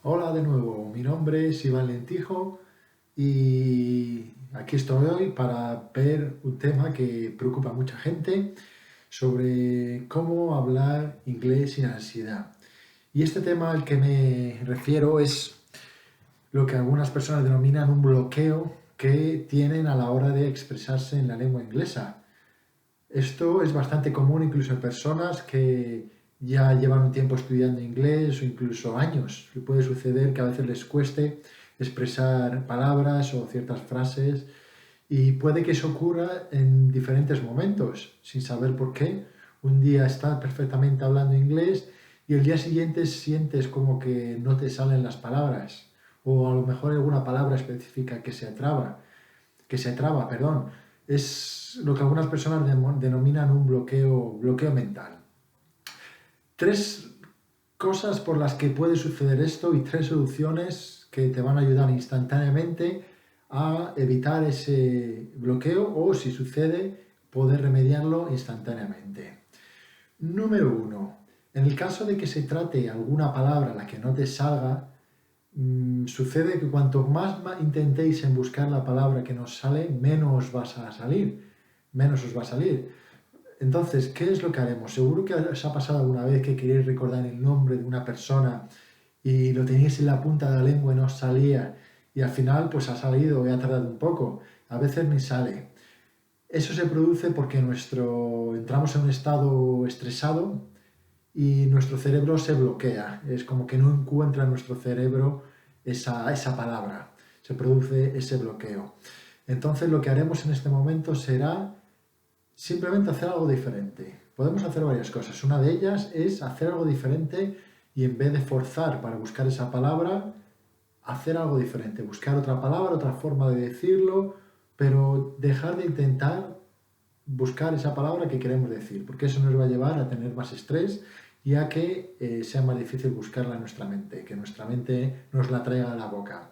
Hola de nuevo, mi nombre es Iván Lentijo y aquí estoy hoy para ver un tema que preocupa a mucha gente sobre cómo hablar inglés sin ansiedad. Y este tema al que me refiero es lo que algunas personas denominan un bloqueo que tienen a la hora de expresarse en la lengua inglesa. Esto es bastante común incluso en personas que ya llevan un tiempo estudiando inglés o incluso años. Puede suceder que a veces les cueste expresar palabras o ciertas frases y puede que eso ocurra en diferentes momentos, sin saber por qué. Un día estás perfectamente hablando inglés y el día siguiente sientes como que no te salen las palabras o a lo mejor alguna palabra específica que se traba, perdón. Es lo que algunas personas denominan un bloqueo mental. Tres cosas por las que puede suceder esto y tres soluciones que te van a ayudar instantáneamente a evitar ese bloqueo o, si sucede, poder remediarlo instantáneamente. Número uno, en el caso de que se trate alguna palabra a la que no te salga, sucede que cuanto más intentéis en buscar la palabra que nos sale, menos vas a salir, menos os va a salir. Entonces, ¿qué es lo que haremos? Seguro que os ha pasado alguna vez que queréis recordar el nombre de una persona y lo teníais en la punta de la lengua y no os salía y al final pues ha salido y ha tardado un poco. A veces ni sale. Eso se produce porque entramos en un estado estresado y nuestro cerebro se bloquea. Es como que no encuentra en nuestro cerebro esa palabra. Se produce ese bloqueo. Entonces lo que haremos en este momento será simplemente hacer algo diferente. Podemos hacer varias cosas. Una de ellas es hacer algo diferente y en vez de forzar para buscar esa palabra, hacer algo diferente. Buscar otra palabra, otra forma de decirlo, pero dejar de intentar buscar esa palabra que queremos decir, porque eso nos va a llevar a tener más estrés y a que sea más difícil buscarla en nuestra mente, que nuestra mente nos la traiga a la boca.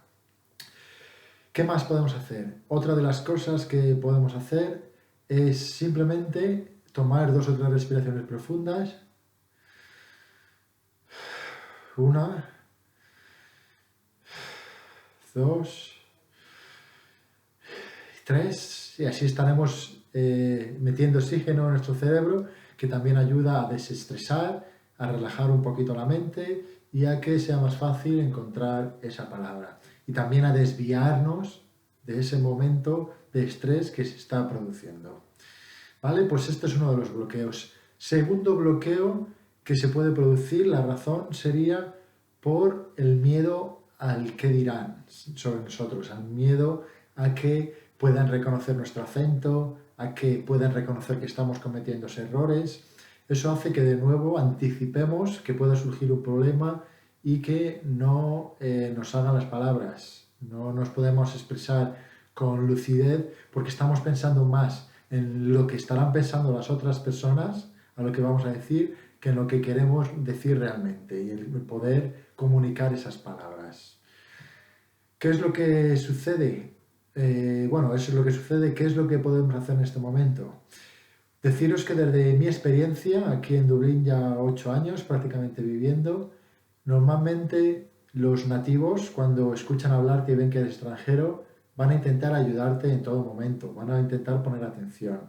¿Qué más podemos hacer? Otra de las cosas que podemos hacer es simplemente tomar dos o tres respiraciones profundas. Una, dos, tres. Y así estaremos metiendo oxígeno en nuestro cerebro, que también ayuda a desestresar, a relajar un poquito la mente y a que sea más fácil encontrar esa palabra. Y también a desviarnos de ese momento de estrés que se está produciendo. ¿Vale? Pues este es uno de los bloqueos. Segundo bloqueo que se puede producir, la razón sería por el miedo al que dirán sobre nosotros, al miedo a que puedan reconocer nuestro acento, a que puedan reconocer que estamos cometiendo errores. Eso hace que de nuevo anticipemos que pueda surgir un problema y que no nos salgan las palabras. No nos podemos expresar con lucidez porque estamos pensando más en lo que estarán pensando las otras personas, a lo que vamos a decir, que en lo que queremos decir realmente y el poder comunicar esas palabras. ¿Qué es lo que sucede? Bueno, eso es lo que sucede. ¿Qué es lo que podemos hacer en este momento? Deciros que desde mi experiencia, aquí en Dublín ya 8 años prácticamente viviendo, normalmente los nativos cuando escuchan hablarte y ven que eres extranjero van a intentar ayudarte en todo momento, van a intentar poner atención.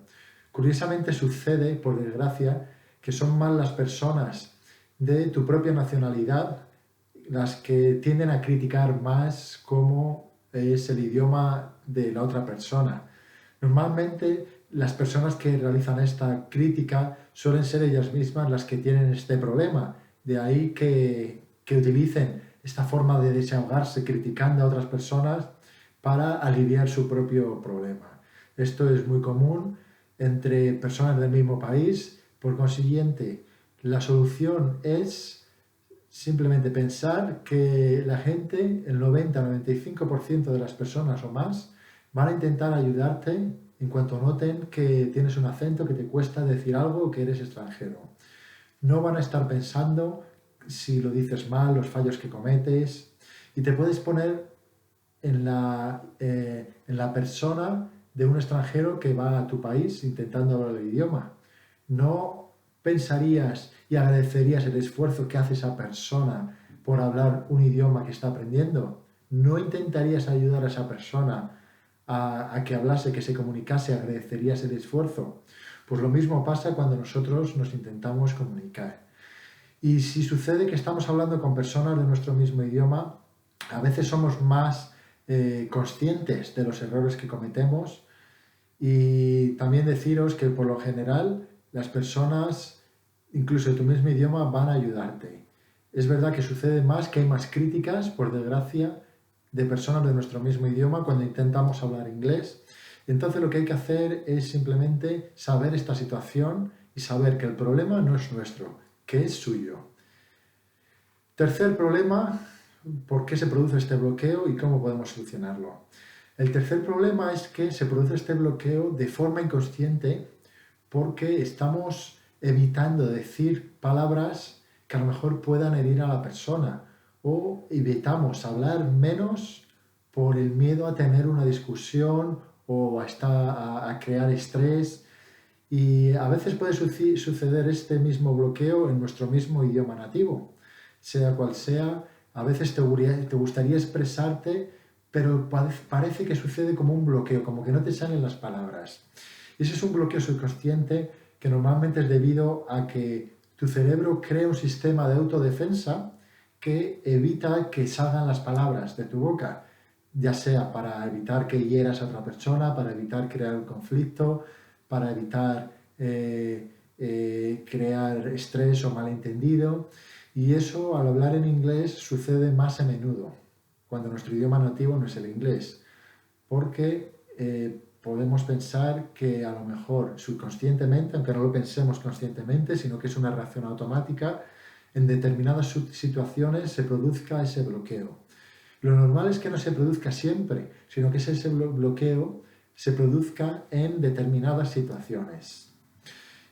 Curiosamente sucede, por desgracia, que son más las personas de tu propia nacionalidad las que tienden a criticar más cómo es el idioma de la otra persona. Normalmente las personas que realizan esta crítica suelen ser ellas mismas las que tienen este problema. De ahí que utilicen esta forma de desahogarse criticando a otras personas para aliviar su propio problema. Esto es muy común entre personas del mismo país. Por consiguiente, la solución es simplemente pensar que la gente, el 90-95% de las personas o más, van a intentar ayudarte en cuanto noten que tienes un acento, que te cuesta decir algo o que eres extranjero. No van a estar pensando si lo dices mal, los fallos que cometes, y te puedes poner en la persona de un extranjero que va a tu país intentando hablar el idioma. No pensarías y agradecerías el esfuerzo que hace esa persona por hablar un idioma que está aprendiendo? ¿No intentarías ayudar a esa persona a que hablase, que se comunicase, agradecerías el esfuerzo? Pues lo mismo pasa cuando nosotros nos intentamos comunicar. Y si sucede que estamos hablando con personas de nuestro mismo idioma, a veces somos más conscientes de los errores que cometemos, y también deciros que por lo general las personas, incluso de tu mismo idioma, van a ayudarte. Es verdad que sucede más, que hay más críticas, por desgracia, de personas de nuestro mismo idioma cuando intentamos hablar inglés. Entonces lo que hay que hacer es simplemente saber esta situación y saber que el problema no es nuestro, que es suyo. Tercer problema, ¿por qué se produce este bloqueo y cómo podemos solucionarlo? El tercer problema es que se produce este bloqueo de forma inconsciente porque estamos evitando decir palabras que a lo mejor puedan herir a la persona, o evitamos hablar menos por el miedo a tener una discusión o a crear estrés. Y a veces puede suceder este mismo bloqueo en nuestro mismo idioma nativo, sea cual sea. A veces te gustaría expresarte, pero parece que sucede como un bloqueo, como que no te salen las palabras. Y ese es un bloqueo subconsciente que normalmente es debido a que tu cerebro crea un sistema de autodefensa que evita que salgan las palabras de tu boca, ya sea para evitar que hieras a otra persona, para evitar crear un conflicto, para evitar crear estrés o malentendido. Y eso, al hablar en inglés, sucede más a menudo, cuando nuestro idioma nativo no es el inglés, porque podemos pensar que a lo mejor subconscientemente, aunque no lo pensemos conscientemente, sino que es una reacción automática, en determinadas situaciones se produzca ese bloqueo. Lo normal es que no se produzca siempre, sino que ese bloqueo se produzca en determinadas situaciones.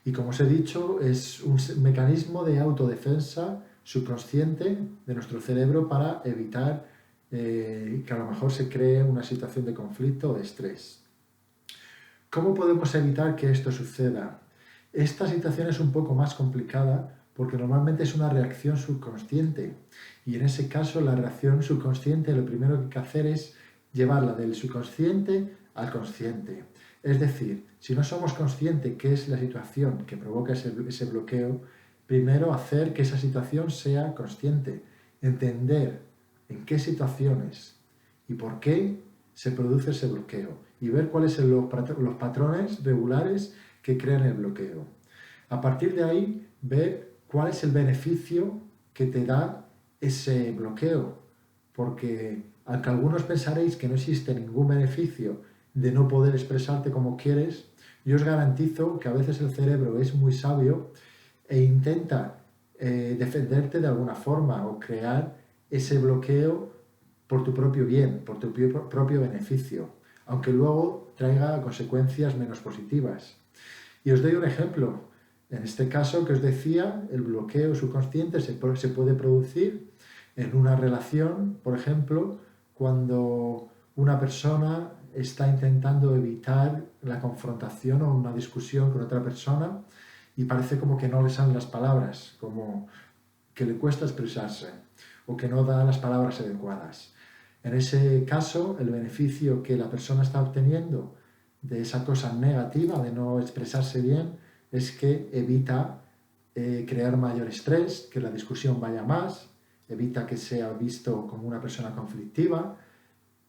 Y como os he dicho, es un mecanismo de autodefensa subconsciente de nuestro cerebro para evitar que a lo mejor se cree una situación de conflicto o de estrés. ¿Cómo podemos evitar que esto suceda? Esta situación es un poco más complicada porque normalmente es una reacción subconsciente, y en ese caso la reacción subconsciente lo primero que hay que hacer es llevarla del subconsciente al consciente. Es decir, si no somos conscientes qué es la situación que provoca ese bloqueo, primero hacer que esa situación sea consciente, entender en qué situaciones y por qué se produce ese bloqueo, y ver cuáles son los patrones regulares que crean el bloqueo. A partir de ahí, ver cuál es el beneficio que te da ese bloqueo, porque aunque algunos pensaréis que no existe ningún beneficio de no poder expresarte como quieres, yo os garantizo que a veces el cerebro es muy sabio e intenta defenderte de alguna forma o crear ese bloqueo por tu propio bien, por tu propio beneficio, aunque luego traiga consecuencias menos positivas. Y os doy un ejemplo. En este caso que os decía, el bloqueo subconsciente se puede producir en una relación, por ejemplo, cuando una persona está intentando evitar la confrontación o una discusión con otra persona y parece como que no le salen las palabras, como que le cuesta expresarse o que no da las palabras adecuadas. En ese caso, el beneficio que la persona está obteniendo de esa cosa negativa de no expresarse bien es que evita crear mayor estrés, que la discusión vaya más, evita que sea visto como una persona conflictiva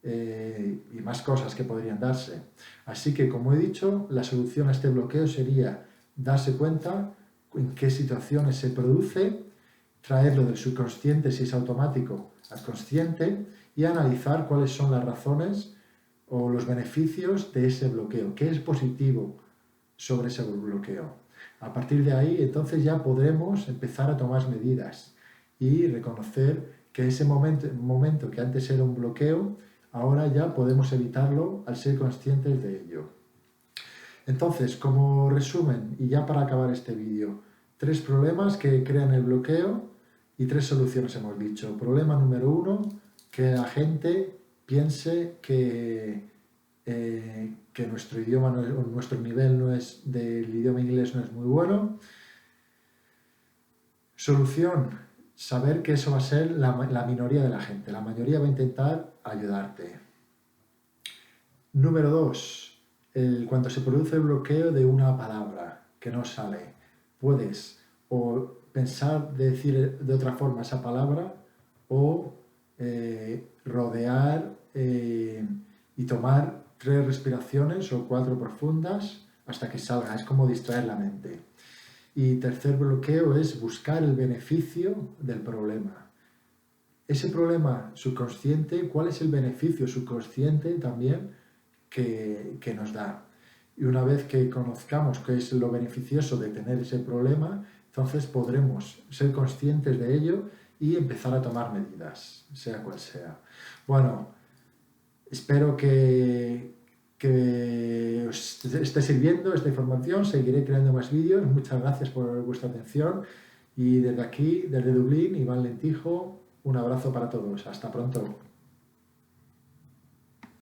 y más cosas que podrían darse. Así que, como he dicho, la solución a este bloqueo sería darse cuenta en qué situaciones se produce, traerlo del subconsciente, si es automático, al consciente, y analizar cuáles son las razones o los beneficios de ese bloqueo, qué es positivo sobre ese bloqueo. A partir de ahí, entonces ya podremos empezar a tomar medidas y reconocer que ese momento que antes era un bloqueo, ahora ya podemos evitarlo al ser conscientes de ello. Entonces, como resumen, y ya para acabar este vídeo, 3 problemas que crean el bloqueo y 3 soluciones hemos dicho. Problema número 1, que la gente piense que nuestro idioma nuestro nivel del idioma inglés no es muy bueno. Solución, saber que eso va a ser la minoría de la gente. La mayoría va a intentar ayudarte. Número 2. Cuando se produce el bloqueo de una palabra que no sale, puedes o pensar de decir de otra forma esa palabra o rodear y tomar 3 respiraciones o 4 profundas hasta que salga. Es como distraer la mente. Y tercer bloqueo es buscar el beneficio del problema. Ese problema subconsciente, ¿cuál es el beneficio subconsciente también que nos da? Y una vez que conozcamos qué es lo beneficioso de tener ese problema, entonces podremos ser conscientes de ello y empezar a tomar medidas, sea cual sea. Bueno, espero que os esté sirviendo esta información. Seguiré creando más vídeos. Muchas gracias por vuestra atención. Y desde aquí, desde Dublín, Iván Lentijo, un abrazo para todos. Hasta pronto.